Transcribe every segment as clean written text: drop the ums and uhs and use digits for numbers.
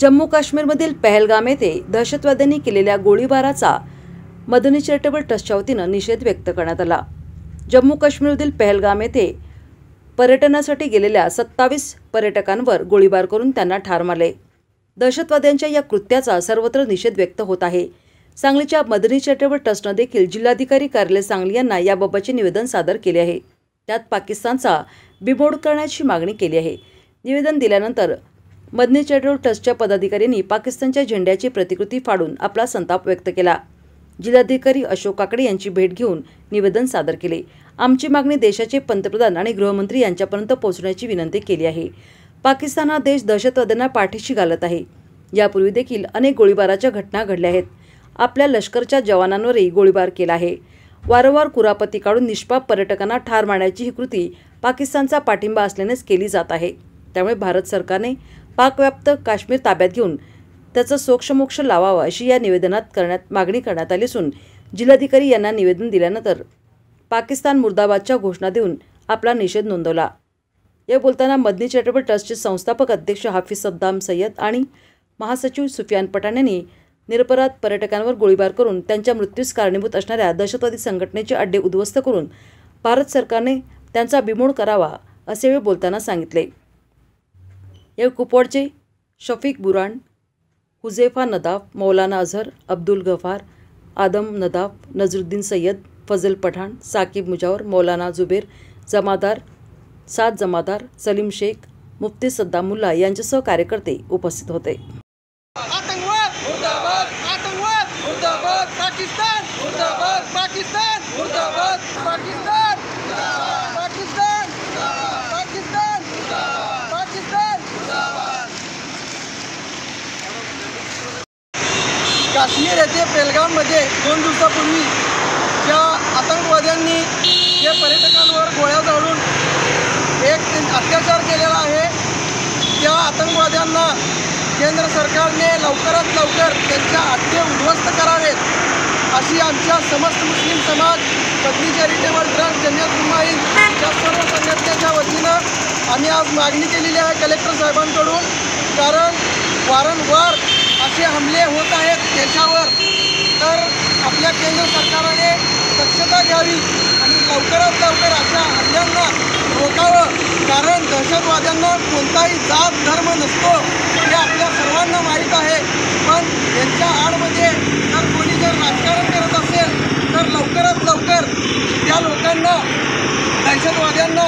जम्मू काश्मीरमधील पहलगाम येथे दहशतवाद्यांनी केलेल्या गोळीबाराचा मदनी चॅरिटेबल ट्रस्टच्या वतीनं निषेध व्यक्त करण्यात आला। जम्मू काश्मीरमधील पहलगाम येथे पर्यटनासाठी गेलेल्या 27 पर्यटकांवर गोळीबार करून त्यांना ठार मारले। दहशतवाद्यांच्या या कृत्याचा सर्वत्र निषेध व्यक्त होत आहे। सांगलीच्या मदनी चॅरिटेबल ट्रस्टने देखील जिल्हाधिकारी कार्यालय सांगली यांना याबाबतचे निवेदन सादर केले आहे। त्यात पाकिस्तानचा बिमोड करण्याची मागणी केली आहे। निवेदन दिल्यानंतर मदनी चॅरिटेबल ट्रस्टच्या पदाधिकाऱ्यांनी पाकिस्तानच्या झेंड्याची प्रतिकृती फाडून आपला संताप व्यक्त केला। जिल्हाधिकारी अशोक काकडे यांची भेट घेऊन निवेदन सादर केले। आमची मागणी देशाचे पंतप्रधान आणि गृहमंत्री यांच्यापर्यंत पोहोचण्याची विनंती केली आहे। पाकिस्तान हा देश दहशतवाद्यांना पाठीशी घालत आहे। यापूर्वी देखील अनेक गोळीबाराच्या घटना घडल्या आहेत। आपल्या लष्करच्या जवानांवरही गोळीबार केला आहे। वारंवार कुरापती काढून निष्पाप पर्यटकांना ठार मारण्याची ही कृती पाकिस्तानचा पाठिंबा असल्यानेच केली जात आहे। त्यामुळे भारत सरकारने पाकव्याप्त काश्मीर ताब्यात घेऊन त्याचा सोक्षमोक्ष लावावा अशी या निवेदनात मागणी करण्यात आली असून जिल्हाधिकारी यांना निवेदन दिल्यानंतर पाकिस्तान मुर्दाबादच्या घोषणा देऊन आपला निषेध नोंदवला। या बोलताना मदनी चॅरिटेबल ट्रस्टचे संस्थापक अध्यक्ष हाफिज सद्दाम सय्यद आणि महासचिव सुफियान पठाण यांनी निरपराध पर्यटकांवर गोळीबार करून त्यांच्या मृत्यूस कारणीभूत असणाऱ्या दहशतवादी संघटनेचे अड्डे उद्ध्वस्त करून भारत सरकारने त्यांचा बिमोड करावा असे वे बोलताना सांगितले। या कुपवाडचे शफीक बुरान, हुजेफा नदाफ, मौलाना अझहर, अब्दुल गफार, आदम नदाफ, नजरुद्दीन सय्यद, फजल पठाण, साकिब मुजावर, मौलाना जुबेर, जमादार, साद जमादार, सलीम शेख, मुफ्ती सद्दाम मुल्ला यांच्यासह कार्यकर्ते उपस्थित होते। आतंकवाद मुर्दाबाद, आतंकवाद मुर्दाबाद, पाकिस्तान मुर्दाबाद, पाकिस्तान मुर्दाबाद, पाकिस्तान पाकिस्तान पाकिस्तान पाकिस्तान मुर्दाबाद। काश्मीर येथे पहलगाममध्ये 2 दिवसापूर्वी ज्या आतंकवाद्यांनी जे पर्यटकांवर गोळ्या झाडून एक अत्याचार केलेला आहे, त्या आतंकवाद्यांना केंद्र सरकारने लवकरात लवकर त्यांच्या अड्डे उद्ध्वस्त करावेत अशी आमच्या समस्त मुस्लिम समाज मदनी चॅरिटेबल ट्रस्ट जमियत उलमा-ए-हिंद या सर्व संघटनेच्या वतीनं आम्ही आज मागणी केलेली आहे कलेक्टर साहेबांकडून। कारण वारंवार असे हमले होत आहेत देशावर, तर आपल्या केंद्र सरकारने दक्षता घ्यावी आणि लवकरात लवकर अशा हल्ल्यांना रोखावं। कारण दहशतवाद्यांना कोणताही जात धर्म नसतो हे आपल्या सर्वांना माहीत आहे। पण यांच्या आडमध्ये कोणी जर राजकारण करत असेल तर लवकरात लवकर त्या लोकांना दहशतवाद्यांना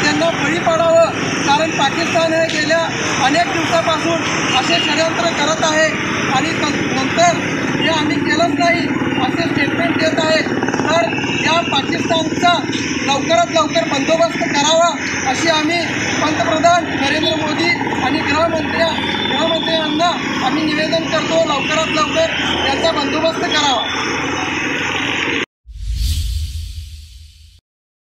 त्यांना बळी पाडावं। कारण पाकिस्तान हे गेल्या अनेक दिवसापासून असे षडयंत्र करत आहे आणि नंतर हे आम्ही केलंच नाही असे स्टेटमेंट देत आहे। तर या पाकिस्तानचा लवकरात लवकर बंदोबस्त करावा अशी आम्ही पंतप्रधान नरेंद्र मोदी आणि गृहमंत्र्यांना आम्ही निवेदन करतो। लवकरात लवकर याचा बंदोबस्त करावा।